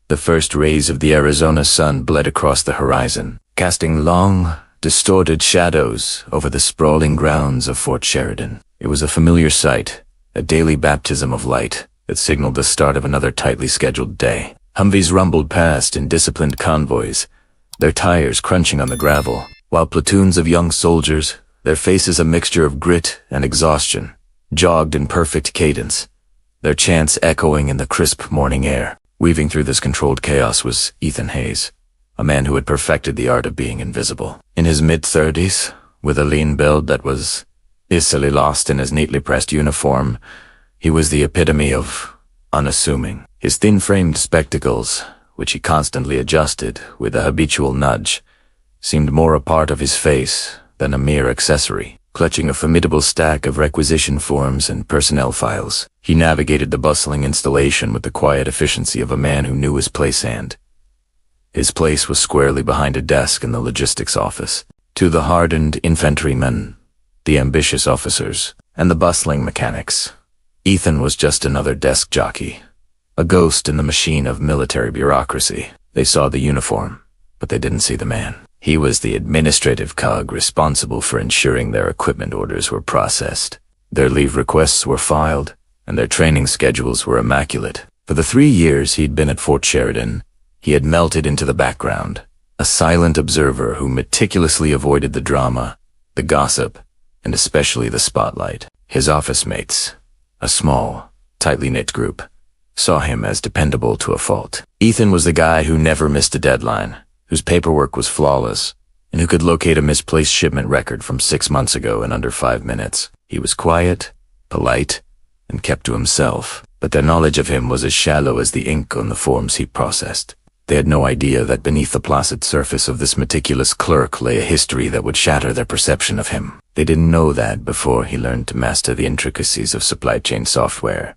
The first rays of the Arizona sun bled across the horizon, casting long, distorted shadows over the sprawling grounds of Fort Sheridan. It was a familiar sight, a daily baptism of light that signaled the start of another tightly scheduled day. Humvees rumbled past in disciplined convoys, their tires crunching on the gravel, while platoons of young soldiers, their faces a mixture of grit and exhaustion, jogged in perfect cadence, their chants echoing in the crisp morning air. Weaving through this controlled chaos was Ethan Hayes, a man who had perfected the art of being invisible. In his mid-30s, with a lean build that was easily lost in his neatly pressed uniform, he was the epitome of unassuming. His thin-framed spectacles, which he constantly adjusted with a habitual nudge, seemed more a part of his face than a mere accessory. Clutching a formidable stack of requisition forms and personnel files, he navigated the bustling installation with the quiet efficiency of a man who knew his place and. His place was squarely behind a desk in the logistics office. To the hardened infantrymen, the ambitious officers, and the bustling mechanics, Ethan was just another desk jockey, a ghost in the machine of military bureaucracy. They saw the uniform, but they didn't see the man. He was the administrative cog responsible for ensuring their equipment orders were processed, their leave requests were filed, and their training schedules were immaculate. For the 3 years he'd been at Fort Sheridan, he had melted into the background, a silent observer who meticulously avoided the drama, the gossip, and especially the spotlight. His office mates, a small, tightly knit group, saw him as dependable to a fault. Ethan was the guy who never missed a deadline, whose paperwork was flawless, and who could locate a misplaced shipment record from 6 months ago in under 5 minutes. He was quiet, polite, and kept to himself, but their knowledge of him was as shallow as the ink on the forms he processed. They had no idea that beneath the placid surface of this meticulous clerk lay a history that would shatter their perception of him. They didn't know that before he learned to master the intricacies of supply chain software.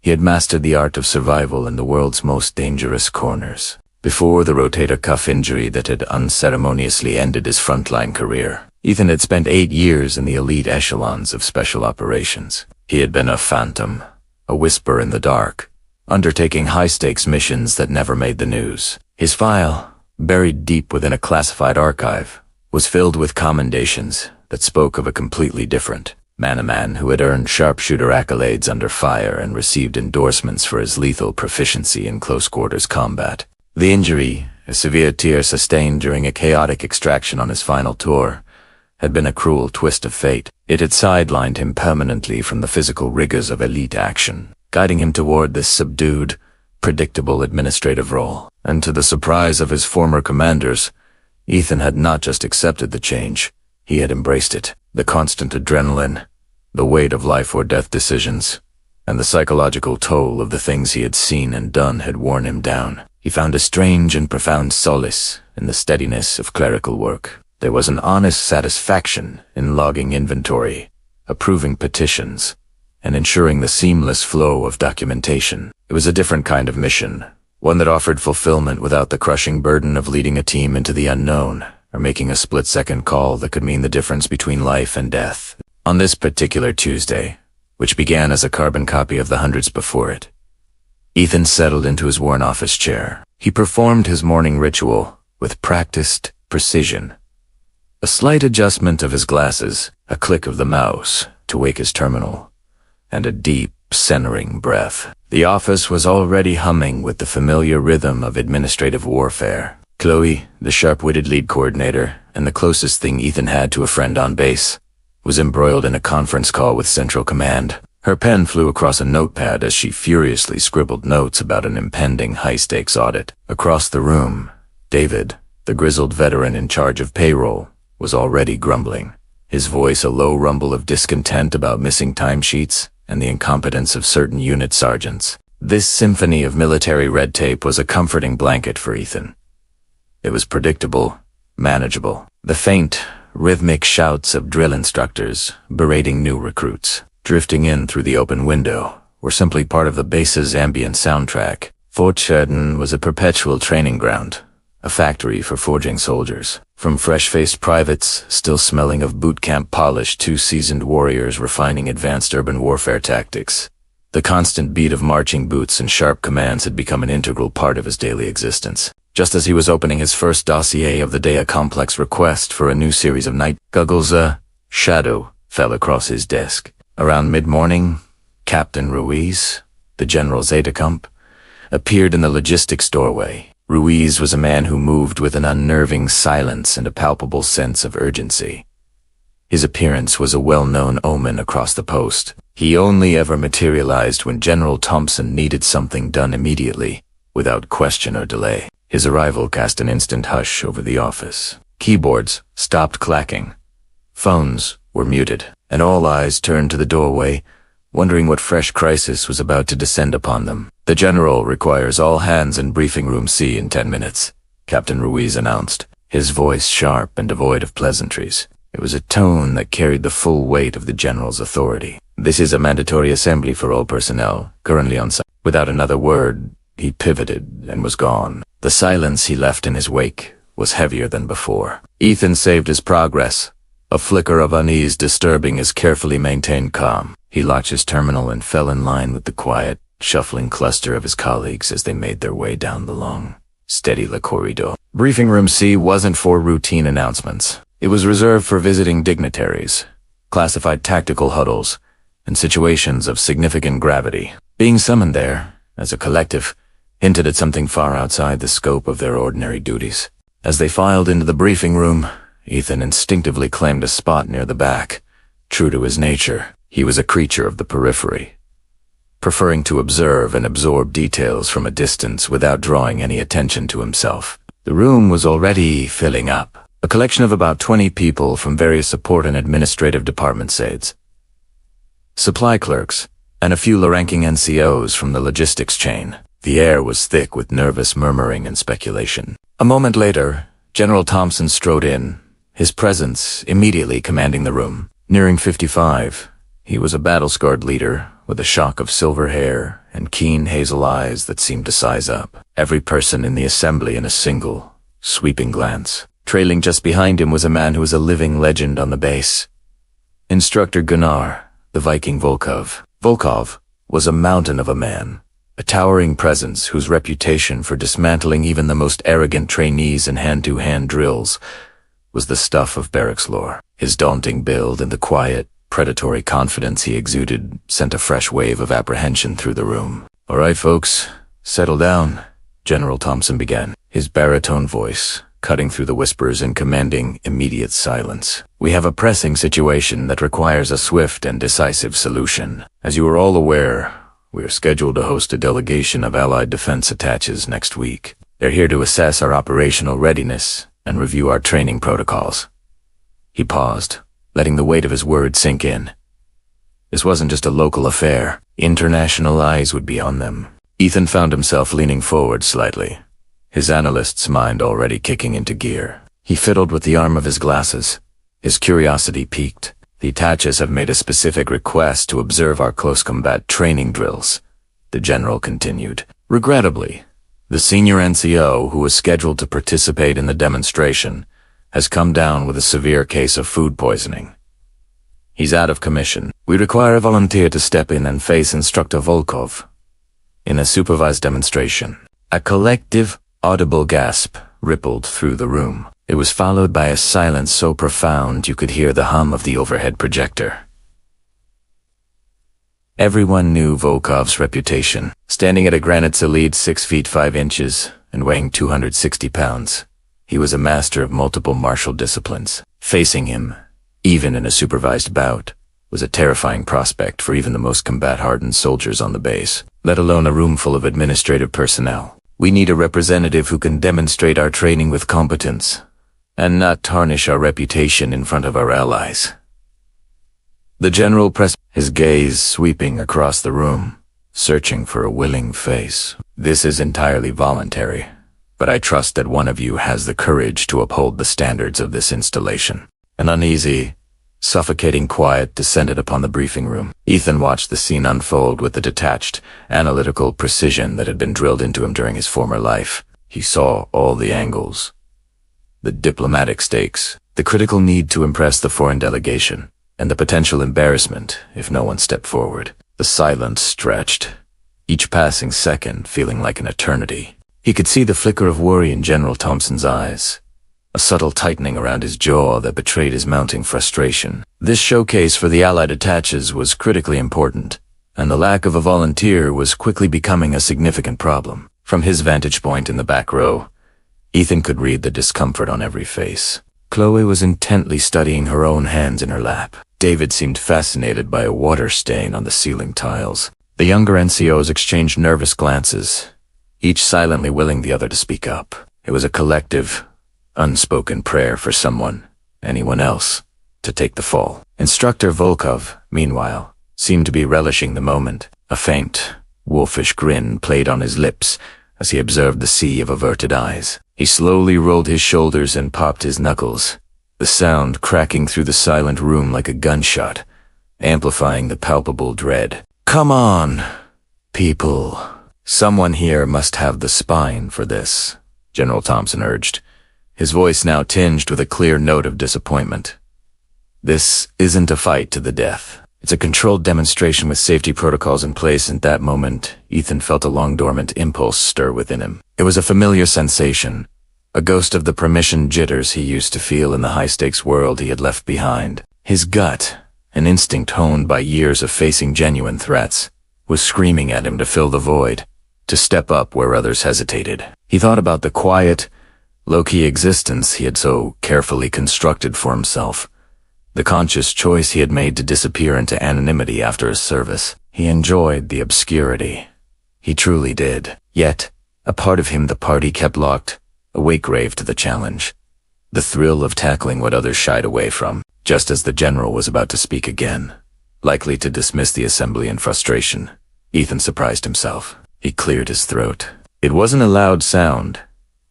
He had mastered the art of survival in the world's most dangerous corners. Before the rotator cuff injury that had unceremoniously ended his frontline career, Ethan had spent 8 years in the elite echelons of special operations. He had been a phantom, a whisper in the dark, undertaking high-stakes missions that never made the news. His file, buried deep within a classified archive, was filled with commendations that spoke of a completely different man, a man who had earned sharpshooter accolades under fire and received endorsements for his lethal proficiency in close-quarters combat. The injury, a severe tear sustained during a chaotic extraction on his final tour, had been a cruel twist of fate. It had sidelined him permanently from the physical rigors of elite action, guiding him toward this subdued, predictable administrative role. And to the surprise of his former commanders, Ethan had not just accepted the change, he had embraced it. The constant adrenaline, the weight of life or death decisions, and the psychological toll of the things he had seen and done had worn him down. He found a strange and profound solace in the steadiness of clerical work. There was an honest satisfaction in logging inventory, approving petitions, and ensuring the seamless flow of documentation. It was a different kind of mission, one that offered fulfillment without the crushing burden of leading a team into the unknown, or making a split-second call that could mean the difference between life and death. On this particular Tuesday, which began as a carbon copy of the hundreds before it, Ethan settled into his worn office chair. He performed his morning ritual with practiced precision. A slight adjustment of his glasses, a click of the mouse to wake his terminal, and a deep, centering breath. The office was already humming with the familiar rhythm of administrative warfare. Chloe, the sharp-witted lead coordinator, and the closest thing Ethan had to a friend on base, was embroiled in a conference call with Central Command. Her pen flew across a notepad as she furiously scribbled notes about an impending high-stakes audit. Across the room, David, the grizzled veteran in charge of payroll, was already grumbling, his voice a low rumble of discontent about missing timesheets and the incompetence of certain unit sergeants. This symphony of military red tape was a comforting blanket for Ethan. It was predictable, manageable. The faint, rhythmic shouts of drill instructors berating new recruits, drifting in through the open window, were simply part of the base's ambient soundtrack. Fort Sheridan was a perpetual training ground, a factory for forging soldiers. From fresh-faced privates, still smelling of boot camp polish, to seasoned warriors refining advanced urban warfare tactics, The constant beat of marching boots and sharp commands had become an integral part of his daily existence. Just as he was opening his first dossier of the day, a complex request for a new series of night goggles, a shadow fell across his desk. Around mid-morning, Captain Ruiz, the general's aide-de-camp, appeared in the logistics doorway. Ruiz was a man who moved with an unnerving silence and a palpable sense of urgency. His appearance was a well-known omen across the post. He only ever materialized when General Thompson needed something done immediately, without question or delay. His arrival cast an instant hush over the office. Keyboards stopped clacking. Phones were muted, and all eyes turned to the doorway, wondering what fresh crisis was about to descend upon them. "The General requires all hands in briefing room C in 10 minutes, Captain Ruiz announced, his voice sharp and devoid of pleasantries. It was a tone that carried the full weight of the General's authority. "This is a mandatory assembly for all personnel, currently on site." Without another word, he pivoted and was gone. The silence he left in his wake was heavier than before. Ethan saved his progress, a flicker of unease disturbing his carefully maintained calm. He locked his terminal and fell in line with the quiet, shuffling cluster of his colleagues as they made their way down the long, steady corridor. Briefing room C wasn't for routine announcements. It was reserved for visiting dignitaries, classified tactical huddles, and situations of significant gravity. Being summoned there, as a collective, hinted at something far outside the scope of their ordinary duties. As they filed into the briefing room, Ethan instinctively claimed a spot near the back. True to his nature, he was a creature of the periphery, preferring to observe and absorb details from a distance without drawing any attention to himself. The room was already filling up. A collection of about 20 people from various support and administrative departments, aides, supply clerks, and a few low-ranking NCOs from the logistics chain. The air was thick with nervous murmuring and speculation. A moment later, General Thompson strode in, his presence immediately commanding the room. Nearing 55, he was a battle-scarred leader with a shock of silver hair and keen hazel eyes that seemed to size up every person in the assembly in a single, sweeping glance. Trailing just behind him was a man who was a living legend on the base. Instructor Gunnar, the Viking Volkov. Volkov was a mountain of a man, a towering presence whose reputation for dismantling even the most arrogant trainees in hand-to-hand drills was the stuff of barracks lore. His daunting build and the quiet, predatory confidence he exuded sent a fresh wave of apprehension through the room. "All right, folks, settle down," General Thompson began, his baritone voice cutting through the whispers and commanding immediate silence. "We have a pressing situation that requires a swift and decisive solution. As you are all aware, we are scheduled to host a delegation of Allied defense attaches next week. They're here to assess our operational readiness and review our training protocols." He paused, letting the weight of his words sink in. This wasn't just a local affair. International eyes would be on them. Ethan found himself leaning forward slightly, his analyst's mind already kicking into gear. He fiddled with the arm of his glasses, his curiosity piqued. "The attaches have made a specific request to observe our close combat training drills," the general continued. "Regrettably, the senior NCO who was scheduled to participate in the demonstration has come down with a severe case of food poisoning. He's out of commission. We require a volunteer to step in and face Instructor Volkov in a supervised demonstration." A collective, audible gasp rippled through the room. It was followed by a silence so profound you could hear the hum of the overhead projector. Everyone knew Volkov's reputation. Standing at a granite solid 6 feet 5 inches and weighing 260 pounds, he was a master of multiple martial disciplines. Facing him, even in a supervised bout, was a terrifying prospect for even the most combat-hardened soldiers on the base, let alone a room full of administrative personnel. "We need a representative who can demonstrate our training with competence and not tarnish our reputation in front of our allies." The general pressed, his gaze sweeping across the room, searching for a willing face. "This is entirely voluntary, but I trust that one of you has the courage to uphold the standards of this installation." An uneasy, suffocating quiet descended upon the briefing room. Ethan watched the scene unfold with the detached, analytical precision that had been drilled into him during his former life. He saw all the angles, the diplomatic stakes, the critical need to impress the foreign delegation, and the potential embarrassment if no one stepped forward. The silence stretched, each passing second feeling like an eternity. He could see the flicker of worry in General Thompson's eyes, a subtle tightening around his jaw that betrayed his mounting frustration. This showcase for the Allied attaches was critically important, and the lack of a volunteer was quickly becoming a significant problem. From his vantage point in the back row, Ethan could read the discomfort on every face. Chloe was intently studying her own hands in her lap. David seemed fascinated by a water stain on the ceiling tiles. The younger NCOs exchanged nervous glances, each silently willing the other to speak up. It was a collective, unspoken prayer for someone, anyone else, to take the fall. Instructor Volkov, meanwhile, seemed to be relishing the moment. A faint, wolfish grin played on his lips as he observed the sea of averted eyes. He slowly rolled his shoulders and popped his knuckles, the sound cracking through the silent room like a gunshot, amplifying the palpable dread. "Come on, people. Someone here must have the spine for this," General Thompson urged, his voice now tinged with a clear note of disappointment. "This isn't a fight to the death. It's a controlled demonstration with safety protocols in place." In that moment, Ethan felt a long-dormant impulse stir within him. It was a familiar sensation, a ghost of the permission jitters he used to feel in the high-stakes world he had left behind. His gut, an instinct honed by years of facing genuine threats, was screaming at him to fill the void, to step up where others hesitated. He thought about the quiet, low-key existence he had so carefully constructed for himself, the conscious choice he had made to disappear into anonymity after his service. He enjoyed the obscurity. He truly did. Yet, a part of him the party kept locked, awake rave to the challenge, the thrill of tackling what others shied away from. Just as the general was about to speak again, likely to dismiss the assembly in frustration, Ethan surprised himself. He cleared his throat. It wasn't a loud sound,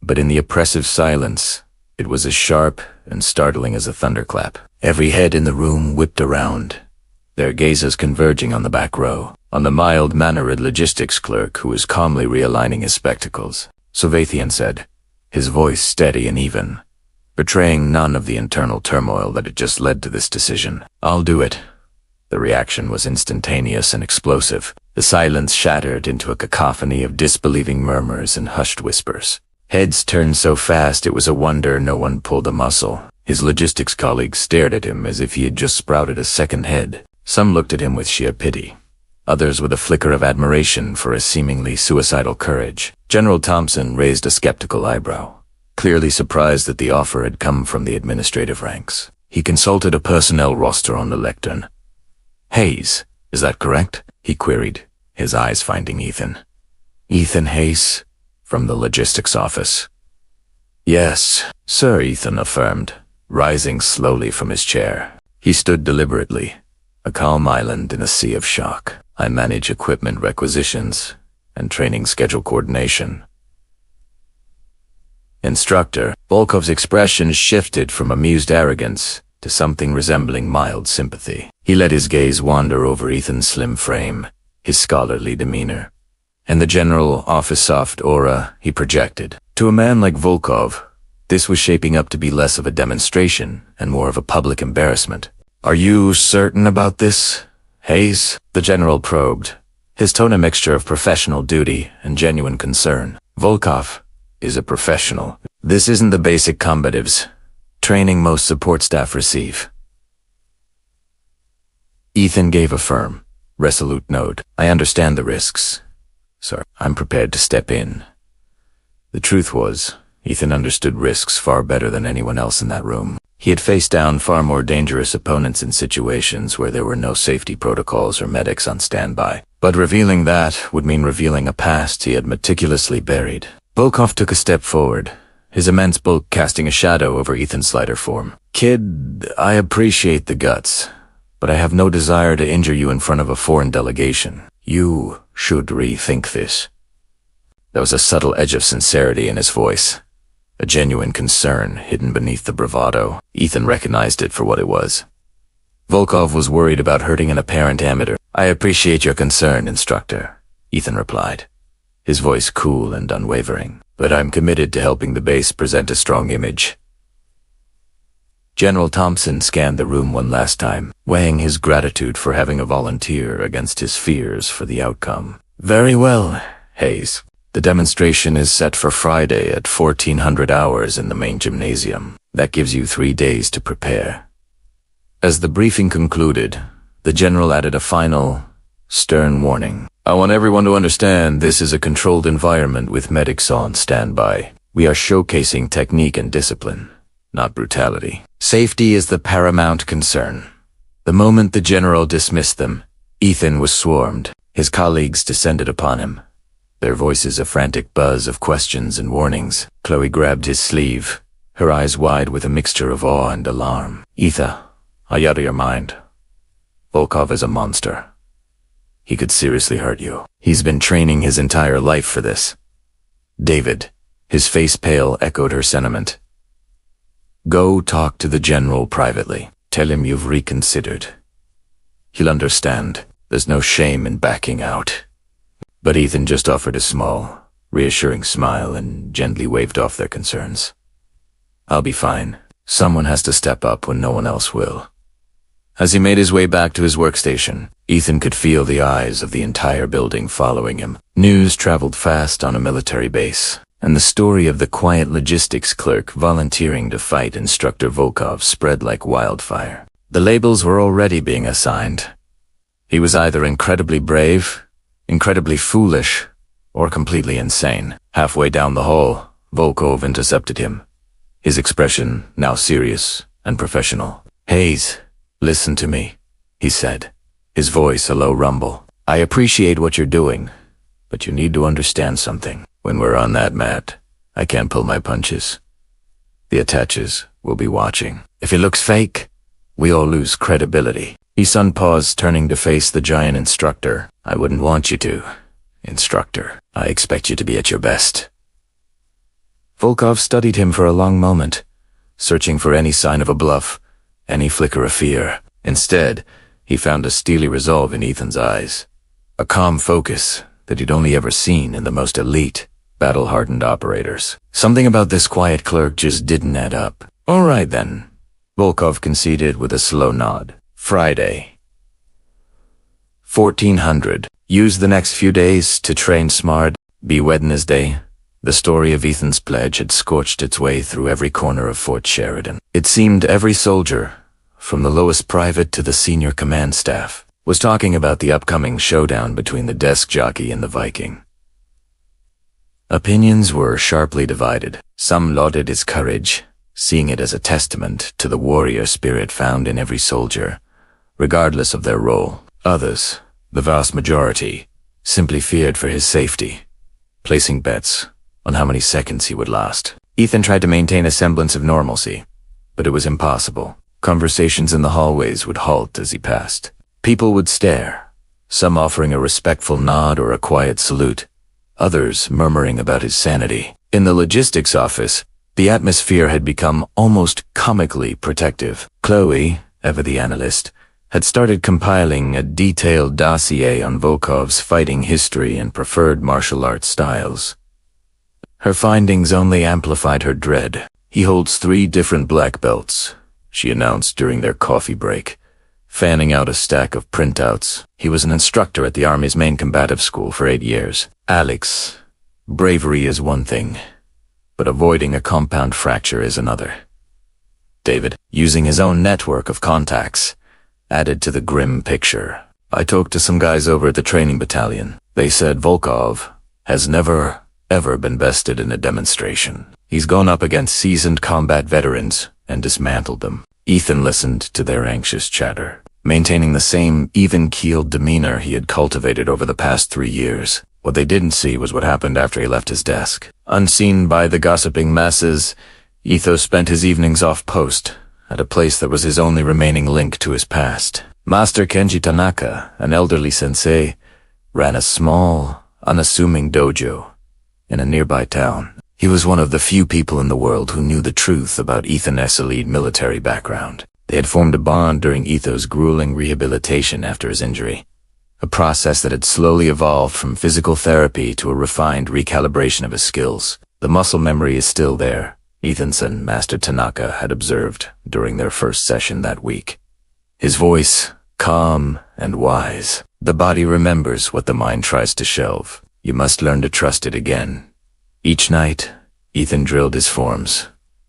but in the oppressive silence, it was as sharp and startling as a thunderclap. Every head in the room whipped around, their gazes converging on the back row, on the mild-mannered logistics clerk who was calmly realigning his spectacles. Sovathian said, his voice steady and even, betraying none of the internal turmoil that had just led to this decision. "I'll do it." The reaction was instantaneous and explosive. The silence shattered into a cacophony of disbelieving murmurs and hushed whispers. Heads turned so fast it was a wonder no one pulled a muscle. His logistics colleagues stared at him as if he had just sprouted a second head. Some looked at him with sheer pity, others with a flicker of admiration for his seemingly suicidal courage. General Thompson raised a skeptical eyebrow, clearly surprised that the offer had come from the administrative ranks. He consulted a personnel roster on the lectern. "Hayes, is that correct?" he queried, his eyes finding Ethan. "Ethan Hayes, from the logistics office." "Yes, sir," Ethan affirmed, rising slowly from his chair. He stood deliberately, a calm island in a sea of shock. "I manage equipment requisitions and training schedule coordination." Instructor. Volkov's expression shifted from amused arrogance to something resembling mild sympathy. He let his gaze wander over Ethan's slim frame, his scholarly demeanor, and the general office-soft aura he projected. To a man like Volkov, this was shaping up to be less of a demonstration and more of a public embarrassment. "Are you certain about this, Hayes?" the general probed, his tone a mixture of professional duty and genuine concern. "Volkov is a professional. This isn't the basic combatives training most support staff receive." Ethan gave a firm, resolute nod. "I understand the risks, sir. I'm prepared to step in." The truth was, Ethan understood risks far better than anyone else in that room. He had faced down far more dangerous opponents in situations where there were no safety protocols or medics on standby. But revealing that would mean revealing a past he had meticulously buried. Volkov took a step forward, his immense bulk casting a shadow over Ethan's slighter form. "Kid, I appreciate the guts, but I have no desire to injure you in front of a foreign delegation. You should rethink this." There was a subtle edge of sincerity in his voice, a genuine concern hidden beneath the bravado. Ethan recognized it for what it was. Volkov was worried about hurting an apparent amateur. "I appreciate your concern, Instructor," Ethan replied, his voice cool and unwavering. "But I'm committed to helping the base present a strong image." General Thompson scanned the room one last time, weighing his gratitude for having a volunteer against his fears for the outcome. "Very well, Hayes. The demonstration is set for Friday at 1400 hours in the main gymnasium. That gives you 3 days to prepare." As the briefing concluded, the general added a final, stern warning. "I want everyone to understand this is a controlled environment with medics on standby. We are showcasing technique and discipline, not brutality. Safety is the paramount concern." The moment the general dismissed them, Ethan was swarmed. His colleagues descended upon him, their voices a frantic buzz of questions and warnings. Chloe grabbed his sleeve, her eyes wide with a mixture of awe and alarm. "Ethan, are you out of your mind? Volkov is a monster. He could seriously hurt you. He's been training his entire life for this." David, his face pale, echoed her sentiment. "Go talk to the general privately. Tell him you've reconsidered. He'll understand. There's no shame in backing out." But Ethan just offered a small, reassuring smile and gently waved off their concerns. "I'll be fine. Someone has to step up when no one else will." As he made his way back to his workstation, Ethan could feel the eyes of the entire building following him. News traveled fast on a military base, and the story of the quiet logistics clerk volunteering to fight Instructor Volkov spread like wildfire. The labels were already being assigned. He was either incredibly brave, incredibly foolish, or completely insane. Halfway down the hall, Volkov intercepted him, his expression now serious and professional. "Hayes, listen to me," he said, his voice a low rumble. "I appreciate what you're doing, but you need to understand something. When we're on that mat, I can't pull my punches. The attaches will be watching. If it looks fake, we all lose credibility." His son paused, turning to face the giant instructor. "I wouldn't want you to, Instructor. I expect you to be at your best." Volkov studied him for a long moment, searching for any sign of a bluff, any flicker of fear. Instead, he found a steely resolve in Ethan's eyes, a calm focus that he'd only ever seen in the most elite, battle-hardened operators. Something about this quiet clerk just didn't add up. "All right then," Volkov conceded with a slow nod. "Friday, 1400. Use the next few days to train smart. Be Wednesday." The story of Ethan's pledge had scorched its way through every corner of Fort Sheridan. It seemed every soldier, from the lowest private to the senior command staff, was talking about the upcoming showdown between the desk jockey and the Viking. Opinions were sharply divided. Some lauded his courage, seeing it as a testament to the warrior spirit found in every soldier, regardless of their role. Others, the vast majority, simply feared for his safety, placing bets on how many seconds he would last. Ethan tried to maintain a semblance of normalcy, but it was impossible. Conversations in the hallways would halt as he passed. People would stare, some offering a respectful nod or a quiet salute, others murmuring about his sanity. In the logistics office, the atmosphere had become almost comically protective. Chloe, ever the analyst, had started compiling a detailed dossier on Volkov's fighting history and preferred martial arts styles. Her findings only amplified her dread. "He holds 3 different black belts," she announced during their coffee break, fanning out a stack of printouts. "He was an instructor at the Army's main combative school for 8 years. Alex, bravery is one thing, but avoiding a compound fracture is another." David, using his own network of contacts, added to the grim picture. "I talked to some guys over at the training battalion. They said Volkov has never, ever been bested in a demonstration. He's gone up against seasoned combat veterans and dismantled them." Ethan listened to their anxious chatter, maintaining the same even-keeled demeanor he had cultivated over the past 3 years. What they didn't see was what happened after he left his desk. Unseen by the gossiping masses, Ethan spent his evenings off-post, at a place that was his only remaining link to his past. Master Kenji Tanaka, an elderly sensei, ran a small, unassuming dojo in a nearby town. He was one of the few people in the world who knew the truth about Ethan's elite military background. They had formed a bond during Ethan's grueling rehabilitation after his injury, a process that had slowly evolved from physical therapy to a refined recalibration of his skills. The muscle memory is still there, Ethan's and Master Tanaka had observed during their first session that week. His voice, calm and wise. The body remembers what the mind tries to shelve. You must learn to trust it again. Each night, Ethan drilled his forms,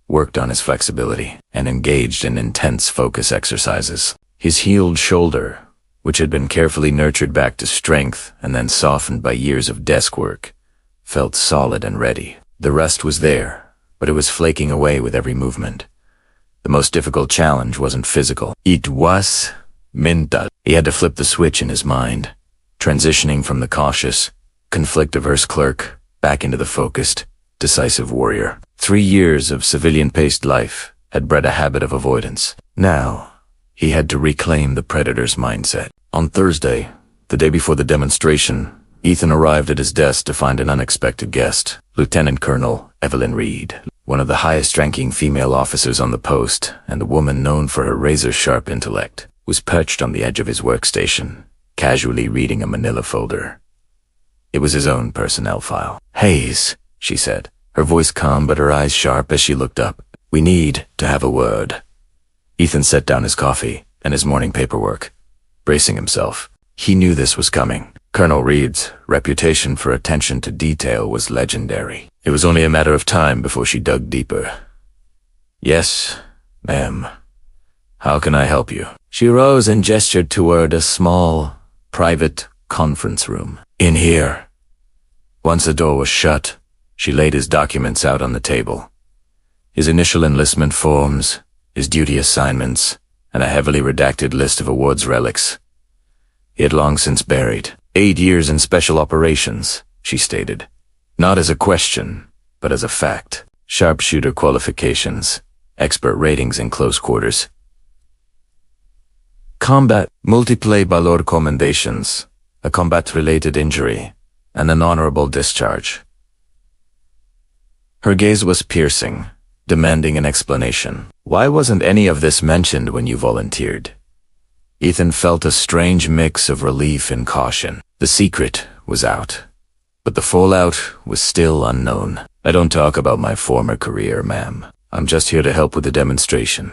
worked on his flexibility, and engaged in intense focus exercises. His healed shoulder, which had been carefully nurtured back to strength and then softened by years of desk work, felt solid and ready. The rust was there, but it was flaking away with every movement. The most difficult challenge wasn't physical. It was mental. He had to flip the switch in his mind, transitioning from the cautious, conflict-averse clerk back into the focused, decisive warrior. 3 years of civilian-paced life had bred a habit of avoidance. Now, he had to reclaim the predator's mindset. On Thursday, the day before the demonstration, Ethan arrived at his desk to find an unexpected guest, Lieutenant Colonel Evelyn Reed, one of the highest-ranking female officers on the post, and a woman known for her razor-sharp intellect, was perched on the edge of his workstation, casually reading a manila folder. It was his own personnel file. "Hayes," she said, her voice calm but her eyes sharp as she looked up. "We need to have a word." Ethan set down his coffee and his morning paperwork, bracing himself. He knew this was coming. Colonel Reed's reputation for attention to detail was legendary. It was only a matter of time before she dug deeper. "Yes, ma'am. How can I help you?" She rose and gestured toward a small, private conference room. "In here." Once the door was shut, she laid his documents out on the table. His initial enlistment forms, his duty assignments, and a heavily redacted list of awards relics. He had long since buried. 8 years in special operations, she stated. Not as a question, but as a fact. Sharpshooter qualifications, expert ratings in close quarters. Combat, multiple valor commendations, a combat-related injury, and an honorable discharge. Her gaze was piercing, demanding an explanation. Why wasn't any of this mentioned when you volunteered? Ethan felt a strange mix of relief and caution. The secret was out, but the fallout was still unknown. "I don't talk about my former career, ma'am. I'm just here to help with the demonstration."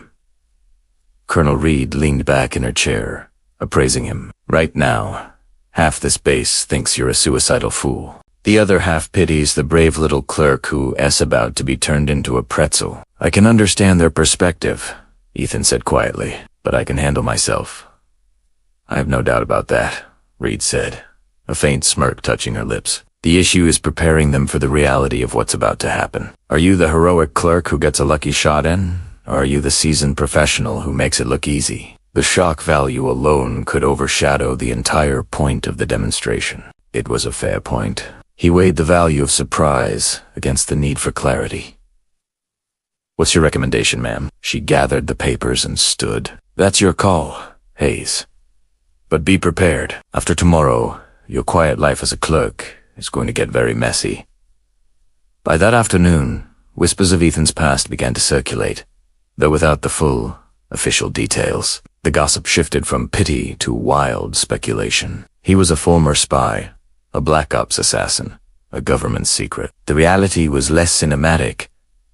Colonel Reed leaned back in her chair, appraising him. "Right now, half this base thinks you're a suicidal fool. The other half pities the brave little clerk who is about to be turned into a pretzel." "I can understand their perspective," Ethan said quietly, "but I can handle myself." "I have no doubt about that," Reed said, a faint smirk touching her lips. "The issue is preparing them for the reality of what's about to happen. Are you the heroic clerk who gets a lucky shot in, or are you the seasoned professional who makes it look easy? The shock value alone could overshadow the entire point of the demonstration." It was a fair point. He weighed the value of surprise against the need for clarity. "What's your recommendation, ma'am?" She gathered the papers and stood. "That's your call, Hayes. But be prepared. After tomorrow, your quiet life as a clerk is going to get very messy." By that afternoon, whispers of Ethan's past began to circulate, though without the full, official details. The gossip shifted from pity to wild speculation. He was a former spy, a Black Ops assassin, a government secret. The reality was less cinematic,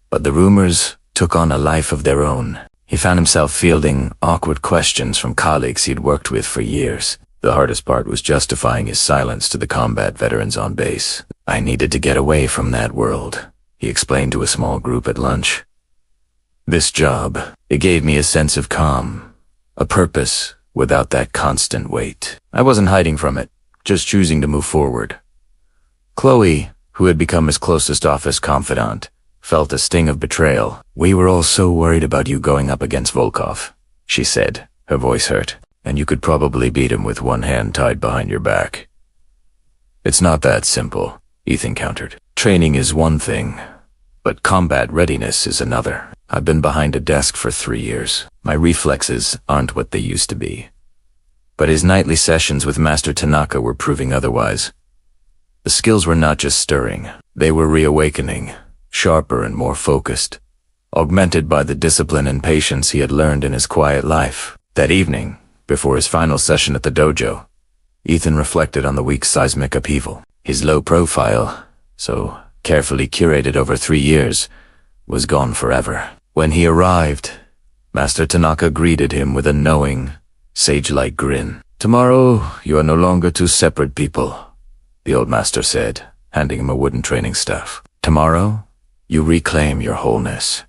but the rumors took on a life of their own. He found himself fielding awkward questions from colleagues he'd worked with for years. The hardest part was justifying his silence to the combat veterans on base. "I needed to get away from that world," he explained to a small group at lunch. "This job, it gave me a sense of calm, a purpose without that constant weight. I wasn't hiding from it, just choosing to move forward." Chloe, who had become his closest office confidant, felt a sting of betrayal. "We were all so worried about you going up against Volkov," she said, her voice hurt. "And you could probably beat him with one hand tied behind your back." "It's not that simple," Ethan countered. "Training is one thing, but combat readiness is another. I've been behind a desk for 3 years. My reflexes aren't what they used to be." But his nightly sessions with Master Tanaka were proving otherwise. The skills were not just stirring, they were reawakening, sharper and more focused, augmented by the discipline and patience he had learned in his quiet life. That evening, before his final session at the dojo, Ethan reflected on the week's seismic upheaval. His low profile, so carefully curated over 3 years, was gone forever. When he arrived, Master Tanaka greeted him with a knowing, sage-like grin. "Tomorrow, you are no longer two separate people," the old master said, handing him a wooden training staff. "Tomorrow, you reclaim your wholeness."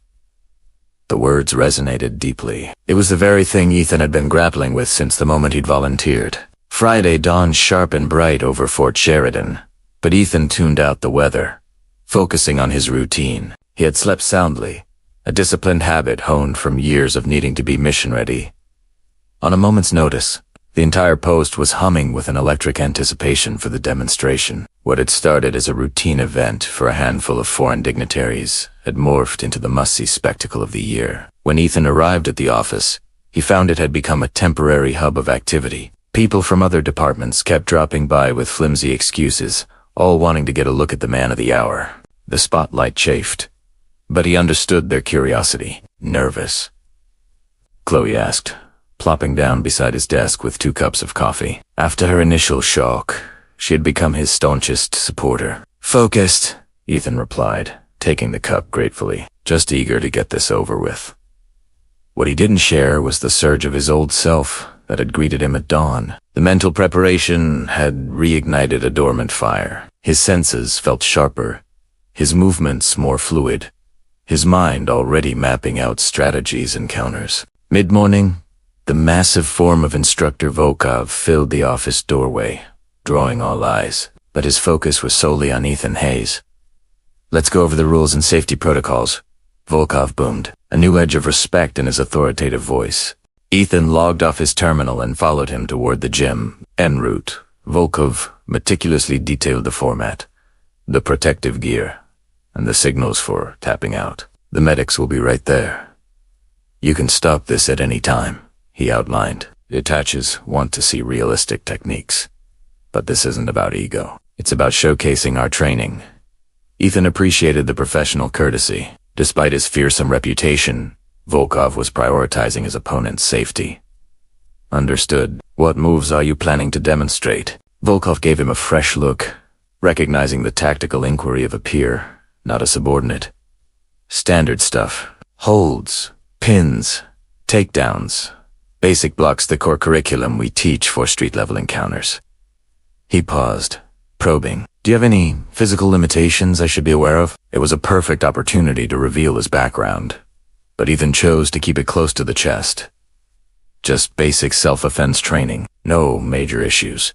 The words resonated deeply. It was the very thing Ethan had been grappling with since the moment he'd volunteered. Friday dawned sharp and bright over Fort Sheridan, but Ethan tuned out the weather, focusing on his routine. He had slept soundly, a disciplined habit honed from years of needing to be mission-ready. On a moment's notice, the entire post was humming with an electric anticipation for the demonstration. What had started as a routine event for a handful of foreign dignitaries had morphed into the must-see spectacle of the year. When Ethan arrived at the office, he found it had become a temporary hub of activity. People from other departments kept dropping by with flimsy excuses, all wanting to get a look at the man of the hour. The spotlight chafed, but he understood their curiosity. "Nervous?" Chloe asked, plopping down beside his desk with 2 cups of coffee. After her initial shock, she had become his staunchest supporter. "Focused," Ethan replied, taking the cup gratefully, just eager to get this over with. What he didn't share was the surge of his old self that had greeted him at dawn. The mental preparation had reignited a dormant fire. His senses felt sharper, his movements more fluid, his mind already mapping out strategies and counters. Mid-morning, the massive form of Instructor Volkov filled the office doorway, drawing all eyes, but his focus was solely on Ethan Hayes. "Let's go over the rules and safety protocols," Volkov boomed, a new edge of respect in his authoritative voice. Ethan logged off his terminal and followed him toward the gym. En route, Volkov meticulously detailed the format, the protective gear, and the signals for tapping out. "The medics will be right there. You can stop this at any time," he outlined. "The attaches want to see realistic techniques. But this isn't about ego. It's about showcasing our training." Ethan appreciated the professional courtesy. Despite his fearsome reputation, Volkov was prioritizing his opponent's safety. "Understood. What moves are you planning to demonstrate?" Volkov gave him a fresh look, recognizing the tactical inquiry of a peer, not a subordinate. "Standard stuff. Holds, pins, takedowns. Basic blocks, the core curriculum we teach for street-level encounters." He paused, probing. "Do you have any physical limitations I should be aware of?" It was a perfect opportunity to reveal his background, but Ethan chose to keep it close to the chest. Just basic self-defense training, no major issues.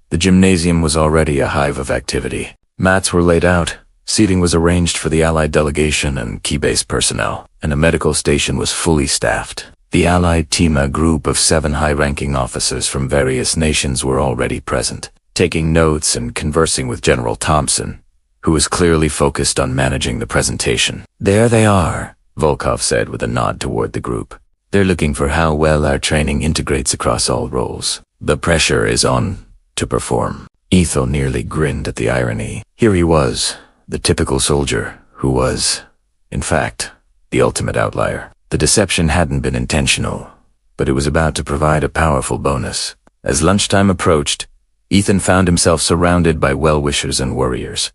The gymnasium was already a hive of activity. Mats were laid out, seating was arranged for the Allied delegation and key base personnel, and a medical station was fully staffed. The Allied TEMA group of 7 high-ranking officers from various nations were already present, taking notes and conversing with General Thompson, who was clearly focused on managing the presentation. "There they are," Volkov said with a nod toward the group. "They're looking for how well our training integrates across all roles. The pressure is on to perform." Etho nearly grinned at the irony. Here he was, the typical soldier, who was, in fact, the ultimate outlier. The deception hadn't been intentional, but it was about to provide a powerful bonus. As lunchtime approached, Ethan found himself surrounded by well-wishers and warriors.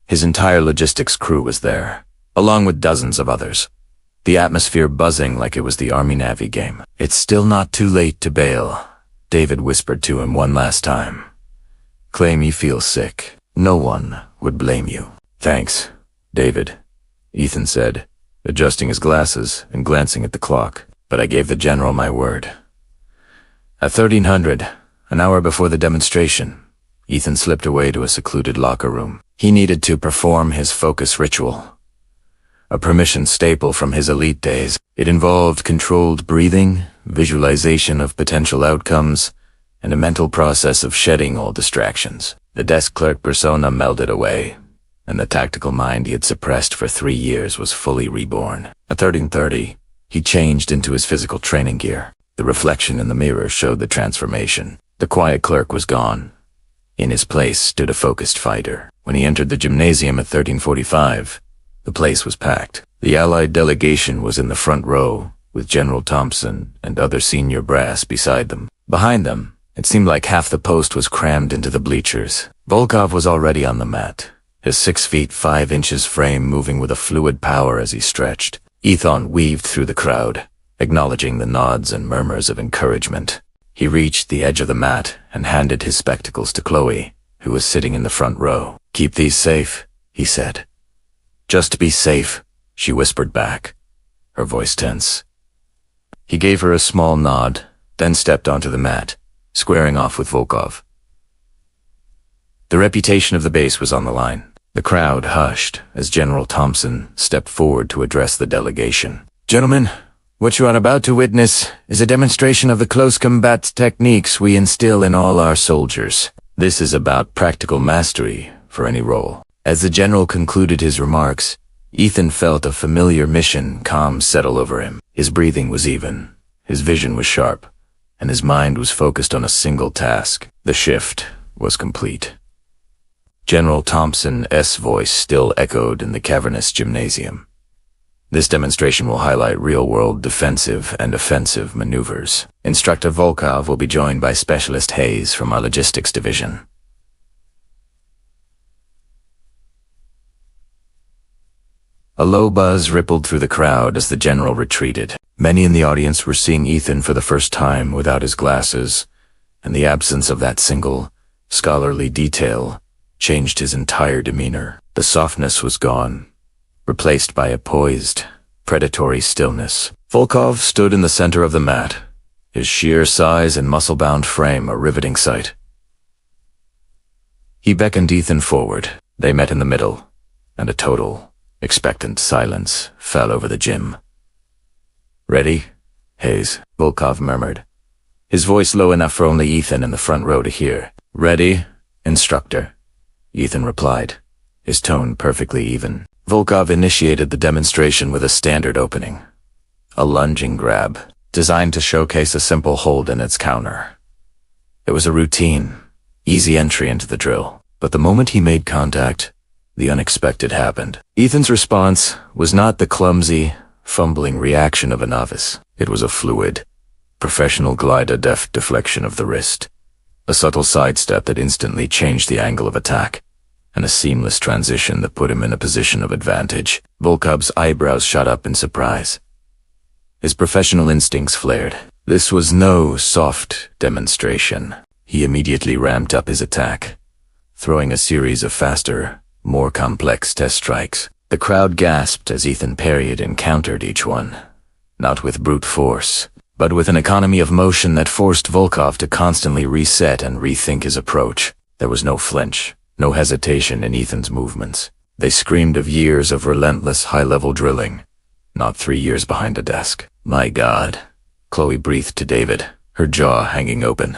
His entire logistics crew was there, along with dozens of others, the atmosphere buzzing like it was the Army-Navy game. "It's still not too late to bail," David whispered to him one last time. "Claim you feel sick. No one would blame you." "Thanks, David," Ethan said, adjusting his glasses and glancing at the clock. "But I gave the general my word." At 1300, an hour before the demonstration, Ethan slipped away to a secluded locker room. He needed to perform his focus ritual, a permission staple from his elite days. It involved controlled breathing, visualization of potential outcomes, and a mental process of shedding all distractions. The desk clerk persona melded away, and the tactical mind he had suppressed for 3 years was fully reborn. At 1330, he changed into his physical training gear. The reflection in the mirror showed the transformation. The quiet clerk was gone. In his place stood a focused fighter. When he entered the gymnasium at 1345, the place was packed. The Allied delegation was in the front row, with General Thompson and other senior brass beside them. Behind them, it seemed like half the post was crammed into the bleachers. Volkov was already on the mat, his 6 feet 5 inches frame moving with a fluid power as he stretched. Ethan weaved through the crowd, acknowledging the nods and murmurs of encouragement. He reached the edge of the mat and handed his spectacles to Chloe, who was sitting in the front row. "Keep these safe," he said. "Just be safe," she whispered back, her voice tense. He gave her a small nod, then stepped onto the mat, squaring off with Volkov. The reputation of the base was on the line. The crowd hushed as General Thompson stepped forward to address the delegation. "Gentlemen, what you are about to witness is a demonstration of the close combat techniques we instill in all our soldiers. This is about practical mastery for any role." As the general concluded his remarks, Ethan felt a familiar mission calm settle over him. His breathing was even, his vision was sharp, and his mind was focused on a single task. The shift was complete. General Thompson's voice still echoed in the cavernous gymnasium. "This demonstration will highlight real-world defensive and offensive maneuvers. Instructor Volkov will be joined by Specialist Hayes from our logistics division." A low buzz rippled through the crowd as the general retreated. Many in the audience were seeing Ethan for the first time without his glasses, and the absence of that single, scholarly detail changed his entire demeanor. The softness was gone, replaced by a poised, predatory stillness. Volkov stood in the center of the mat, his sheer size and muscle-bound frame a riveting sight. He beckoned Ethan forward. They met in the middle, and a total, expectant silence fell over the gym. "Ready, Hayes?" Volkov murmured, his voice low enough for only Ethan in the front row to hear. "Ready, instructor," Ethan replied, his tone perfectly even. Volkov initiated the demonstration with a standard opening, a lunging grab, designed to showcase a simple hold in its counter. It was a routine, easy entry into the drill, but the moment he made contact, the unexpected happened. Ethan's response was not the clumsy, fumbling reaction of a novice. It was a fluid, professional deft deflection of the wrist, a subtle sidestep that instantly changed the angle of attack, and a seamless transition that put him in a position of advantage. Volkov's eyebrows shot up in surprise. His professional instincts flared. This was no soft demonstration. He immediately ramped up his attack, throwing a series of faster, more complex test strikes. The crowd gasped as Ethan parried and countered each one, not with brute force, but with an economy of motion that forced Volkov to constantly reset and rethink his approach. There was no flinch, no hesitation in Ethan's movements. They screamed of years of relentless high-level drilling, not 3 years behind a desk. "My God," Chloe breathed to David, her jaw hanging open.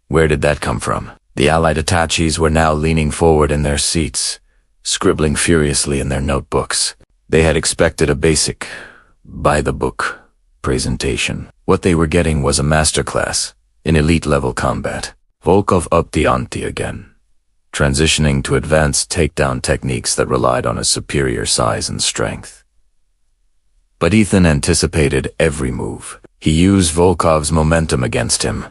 Where did that come from? The allied attaches were now leaning forward in their seats, scribbling furiously in their notebooks. They had expected a basic, by-the-book presentation. What they were getting was a masterclass in elite-level combat. Volkov upped the ante again, transitioning to advanced takedown techniques that relied on his superior size and strength. But Ethan anticipated every move. He used Volkov's momentum against him,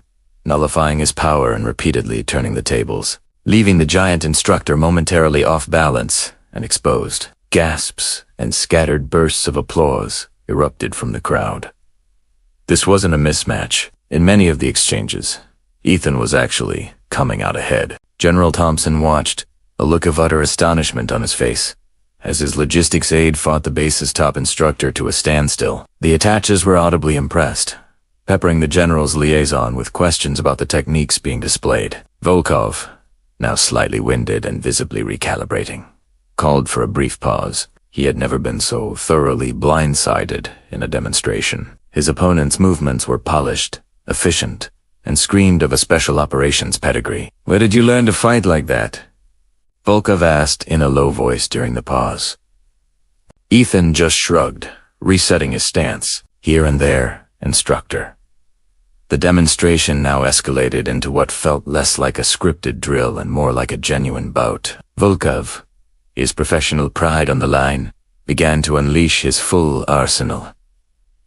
nullifying his power and repeatedly turning the tables, leaving the giant instructor momentarily off balance and exposed. Gasps and scattered bursts of applause erupted from the crowd. This wasn't a mismatch. In many of the exchanges, Ethan was actually coming out ahead. General Thompson watched, a look of utter astonishment on his face, as his logistics aide fought the base's top instructor to a standstill. The attaches were audibly impressed, peppering the general's liaison with questions about the techniques being displayed. Volkov, now slightly winded and visibly recalibrating, called for a brief pause. He had never been so thoroughly blindsided in a demonstration. His opponent's movements were polished, efficient, and screamed of a special operations pedigree. "Where did you learn to fight like that?" Volkov asked in a low voice during the pause. Ethan just shrugged, resetting his stance. "Here and there, instructor." The demonstration now escalated into what felt less like a scripted drill and more like a genuine bout. Volkov, his professional pride on the line, began to unleash his full arsenal.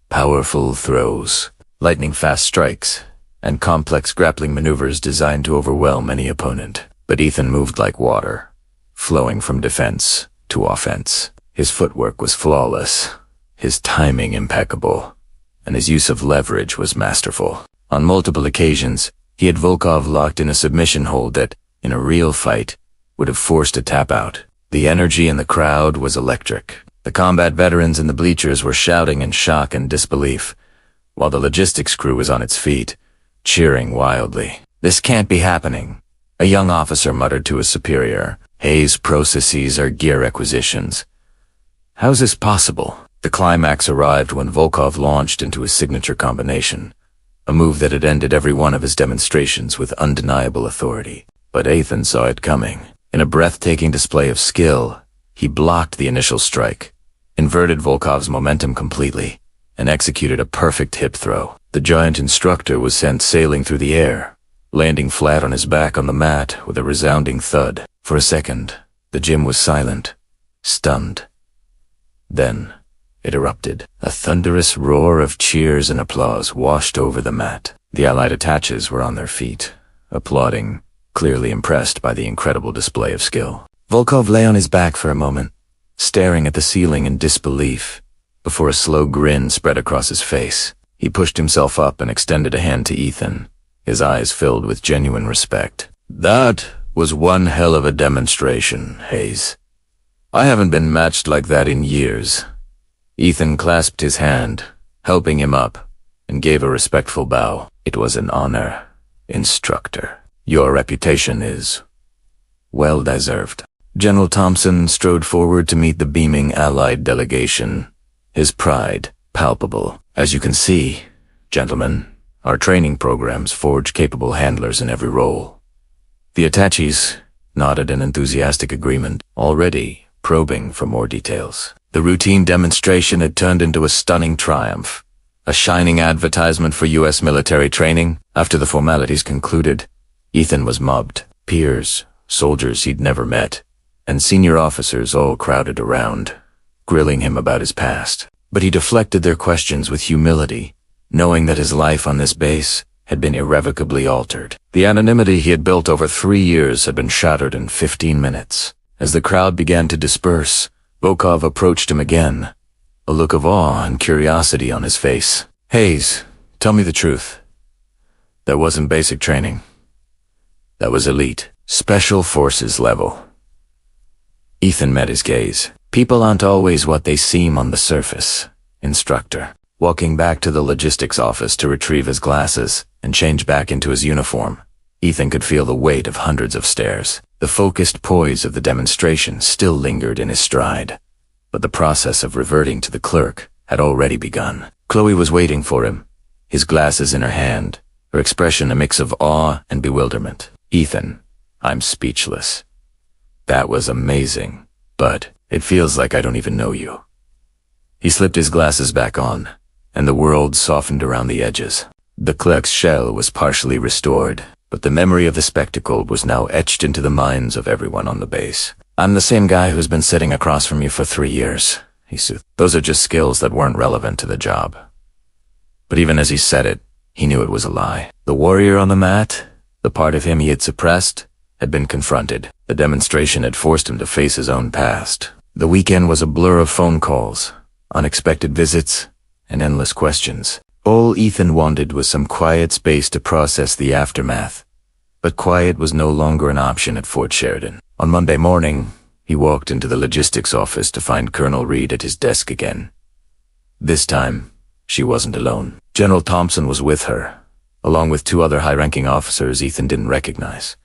Powerful throws, lightning-fast strikes, and complex grappling maneuvers designed to overwhelm any opponent. But Ethan moved like water, flowing from defense to offense. His footwork was flawless, his timing impeccable, and his use of leverage was masterful. On multiple occasions, he had Volkov locked in a submission hold that, in a real fight, would have forced a tap-out. The energy in the crowd was electric. The combat veterans in the bleachers were shouting in shock and disbelief, while the logistics crew was on its feet, cheering wildly. "This can't be happening," a young officer muttered to his superior. "Hayes' processes are gear acquisitions. How's this possible?" The climax arrived when Volkov launched into his signature combination, a move that had ended every one of his demonstrations with undeniable authority. But Ethan saw it coming. In a breathtaking display of skill, he blocked the initial strike, inverted Volkov's momentum completely, and executed a perfect hip throw. The giant instructor was sent sailing through the air, landing flat on his back on the mat with a resounding thud. For a second, the gym was silent, stunned. Then, it erupted. A thunderous roar of cheers and applause washed over the mat. The allied attaches were on their feet, applauding, clearly impressed by the incredible display of skill. Volkov lay on his back for a moment, staring at the ceiling in disbelief, before a slow grin spread across his face. He pushed himself up and extended a hand to Ethan, his eyes filled with genuine respect. "That was one hell of a demonstration, Hayes. I haven't been matched like that in years." Ethan clasped his hand, helping him up, and gave a respectful bow. "It was an honor, instructor. Your reputation is well deserved." General Thompson strode forward to meet the beaming Allied delegation, his pride palpable. "As you can see, gentlemen, our training programs forge capable handlers in every role." The attaches nodded in enthusiastic agreement, already probing for more details. The routine demonstration had turned into a stunning triumph, a shining advertisement for U.S. military training. After the formalities concluded, Ethan was mobbed. Peers, soldiers he'd never met, and senior officers all crowded around, grilling him about his past. But he deflected their questions with humility, knowing that his life on this base had been irrevocably altered. The anonymity he had built over 3 years had been shattered in 15 minutes. As the crowd began to disperse, Volkov approached him again, a look of awe and curiosity on his face. "Hayes, tell me the truth. That wasn't basic training. That was elite, special forces level." Ethan met his gaze. "People aren't always what they seem on the surface, instructor." Walking back to the logistics office to retrieve his glasses and change back into his uniform, Ethan could feel the weight of hundreds of stares. The focused poise of the demonstration still lingered in his stride, but the process of reverting to the clerk had already begun. Chloe was waiting for him, his glasses in her hand, her expression a mix of awe and bewilderment. "Ethan, I'm speechless. That was amazing, but it feels like I don't even know you." He slipped his glasses back on, and the world softened around the edges. The clerk's shell was partially restored, but the memory of the spectacle was now etched into the minds of everyone on the base. "I'm the same guy who's been sitting across from you for 3 years, he soothed. "Those are just skills that weren't relevant to the job." But even as he said it, he knew it was a lie. The warrior on the mat, the part of him he had suppressed, had been confronted. The demonstration had forced him to face his own past. The weekend was a blur of phone calls, unexpected visits, and endless questions. All Ethan wanted was some quiet space to process the aftermath. But quiet was no longer an option at Fort Sheridan. On Monday morning, he walked into the logistics office to find Colonel Reed at his desk again. This time, she wasn't alone. General Thompson was with her, along with 2 other high-ranking officers Ethan didn't recognize.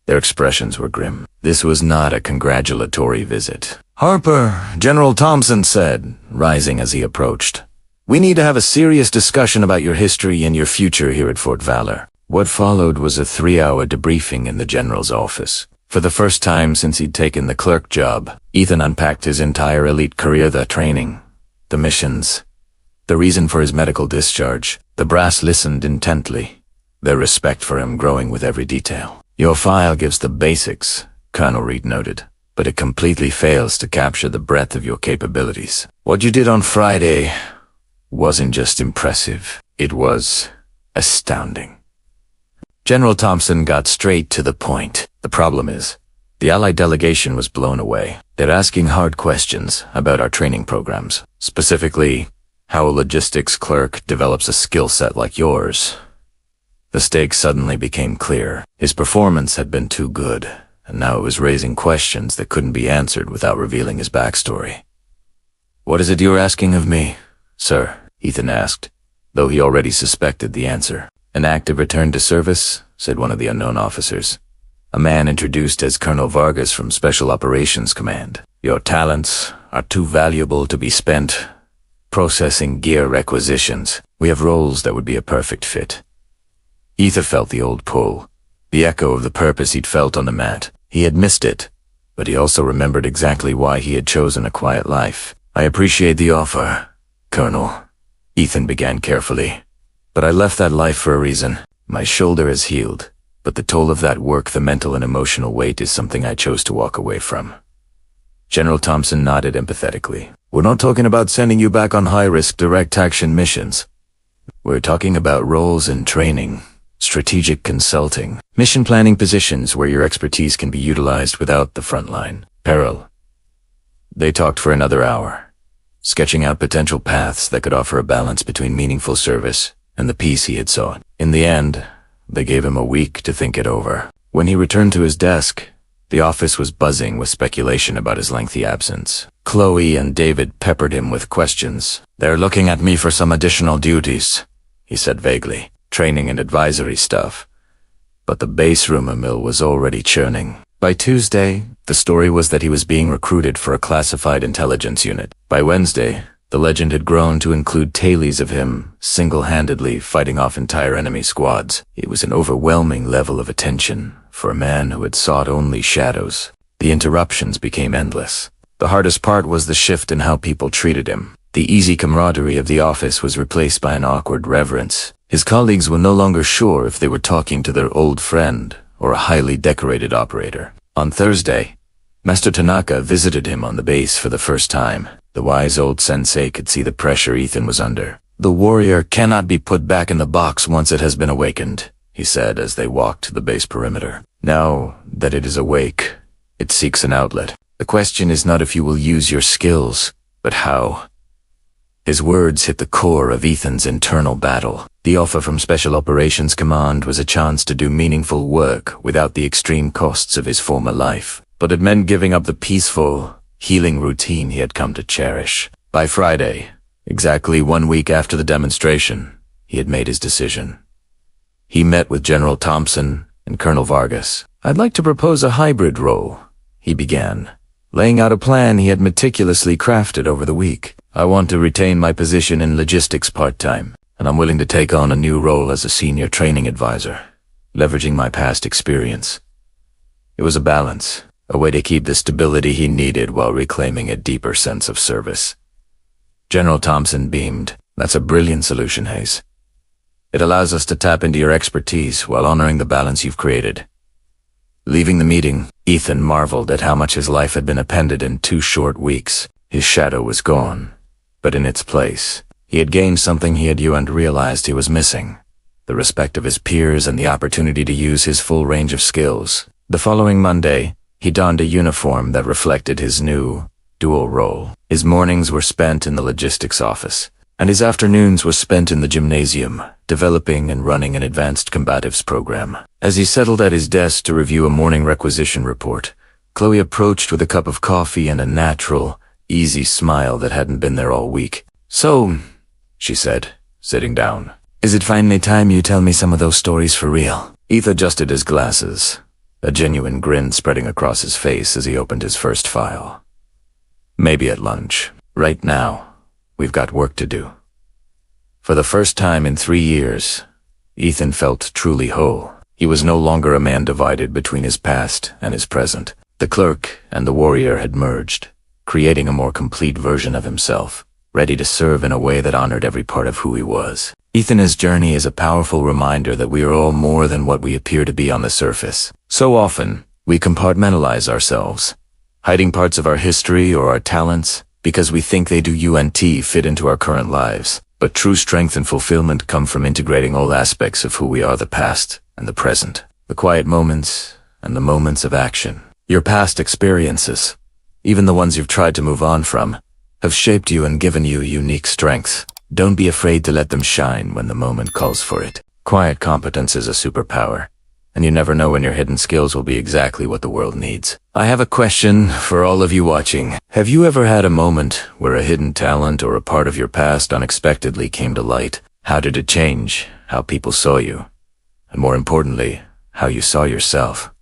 Their expressions were grim. This was not a congratulatory visit. "Harper," General Thompson said, rising as he approached. "We need to have a serious discussion about your history and your future here at Fort Valor." What followed was a 3-hour debriefing in the general's office. For the first time since he'd taken the clerk job, Ethan unpacked his entire elite career, the training, the missions, the reason for his medical discharge. The brass listened intently, their respect for him growing with every detail. "Your file gives the basics," Colonel Reed noted, "but it completely fails to capture the breadth of your capabilities. What you did on Friday wasn't just impressive, it was astounding." General Thompson got straight to the point. "The problem is, The Allied delegation was blown away. They're asking hard questions about our training programs, specifically how a logistics clerk develops a skill set like yours. The stakes suddenly became clear. His performance had been too good, and now it was raising questions that couldn't be answered without revealing his backstory. "What is it you're asking of me, sir?" Ethan asked, though he already suspected the answer. "An active return to service," said one of the unknown officers. A man introduced as Colonel Vargas from Special Operations Command. "Your talents are too valuable to be spent processing gear requisitions. We have roles that would be a perfect fit." Ethan felt the old pull, the echo of the purpose he'd felt on the mat. He had missed it, but he also remembered exactly why he had chosen a quiet life. "I appreciate the offer, Colonel," Ethan began carefully. "But I left that life for a reason. My shoulder has healed, but the toll of that work, the mental and emotional weight, is something I chose to walk away from." General Thompson nodded empathetically. "We're not talking about sending you back on high-risk direct action missions. We're talking about roles in training, strategic consulting, mission planning positions where your expertise can be utilized without the front line peril." They talked for another hour, sketching out potential paths that could offer a balance between meaningful service and the peace he had sought. In the end, they gave him a week to think it over. When he returned to his desk, the office was buzzing with speculation about his lengthy absence. Chloe and David peppered him with questions. "They're looking at me for some additional duties," he said vaguely. "Training and advisory stuff." But the base rumor mill was already churning. By Tuesday, the story was that he was being recruited for a classified intelligence unit. By Wednesday, the legend had grown to include tales of him single-handedly fighting off entire enemy squads. It was an overwhelming level of attention for a man who had sought only shadows. The interruptions became endless. The hardest part was the shift in how people treated him. The easy camaraderie of the office was replaced by an awkward reverence. His colleagues were no longer sure if they were talking to their old friend or a highly decorated operator. On Thursday, Master Tanaka visited him on the base for the first time. The wise old sensei could see the pressure Ethan was under. "The warrior cannot be put back in the box once it has been awakened," he said as they walked to the base perimeter. "Now that it is awake, it seeks an outlet. The question is not if you will use your skills, but how." His words hit the core of Ethan's internal battle. The offer from Special Operations Command was a chance to do meaningful work without the extreme costs of his former life, but it meant giving up the peaceful, healing routine he had come to cherish. By Friday, exactly 1 week after the demonstration, he had made his decision. He met with General Thompson and Colonel Vargas. "I'd like to propose a hybrid role," he began, laying out a plan he had meticulously crafted over the week. "I want to retain my position in logistics part-time, and I'm willing to take on a new role as a senior training advisor, leveraging my past experience." It was a balance, a way to keep the stability he needed while reclaiming a deeper sense of service. General Thompson beamed. "That's a brilliant solution, Hayes. It allows us to tap into your expertise while honoring the balance you've created." Leaving the meeting, Ethan marveled at how much his life had been appended in 2 short weeks. His shadow was gone, but in its place, he had gained something he hadn't realized he was missing: the respect of his peers and the opportunity to use his full range of skills. The following Monday, he donned a uniform that reflected his new, dual role. His mornings were spent in the logistics office, and his afternoons were spent in the gymnasium, developing and running an advanced combatives program. As he settled at his desk to review a morning requisition report, Chloe approached with a cup of coffee and a natural, easy smile that hadn't been there all week. "So," she said, sitting down, "is it finally time you tell me some of those stories for real?" Ethan adjusted his glasses, a genuine grin spreading across his face as he opened his first file. "Maybe at lunch. Right now, we've got work to do." For the first time in 3 years, Ethan felt truly whole. He was no longer a man divided between his past and his present. The clerk and the warrior had merged, creating a more complete version of himself, ready to serve in a way that honored every part of who he was. Ethan's journey is a powerful reminder that we are all more than what we appear to be on the surface. So often, we compartmentalize ourselves, hiding parts of our history or our talents because we think they do fit into our current lives. But true strength and fulfillment come from integrating all aspects of who we are, the past and the present, the quiet moments and the moments of action. Your past experiences, even the ones you've tried to move on from, have shaped you and given you unique strengths. Don't be afraid to let them shine when the moment calls for it. Quiet competence is a superpower, and you never know when your hidden skills will be exactly what the world needs. I have a question for all of you watching. Have you ever had a moment where a hidden talent or a part of your past unexpectedly came to light? How did it change how people saw you? And more importantly, how you saw yourself?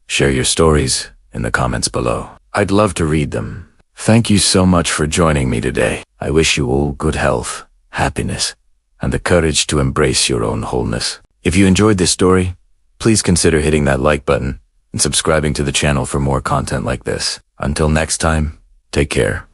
Share your stories in the comments below. I'd love to read them. Thank you so much for joining me today. I wish you all good health, happiness, and the courage to embrace your own wholeness. If you enjoyed this story, please consider hitting that like button and subscribing to the channel for more content like this. Until next time, take care.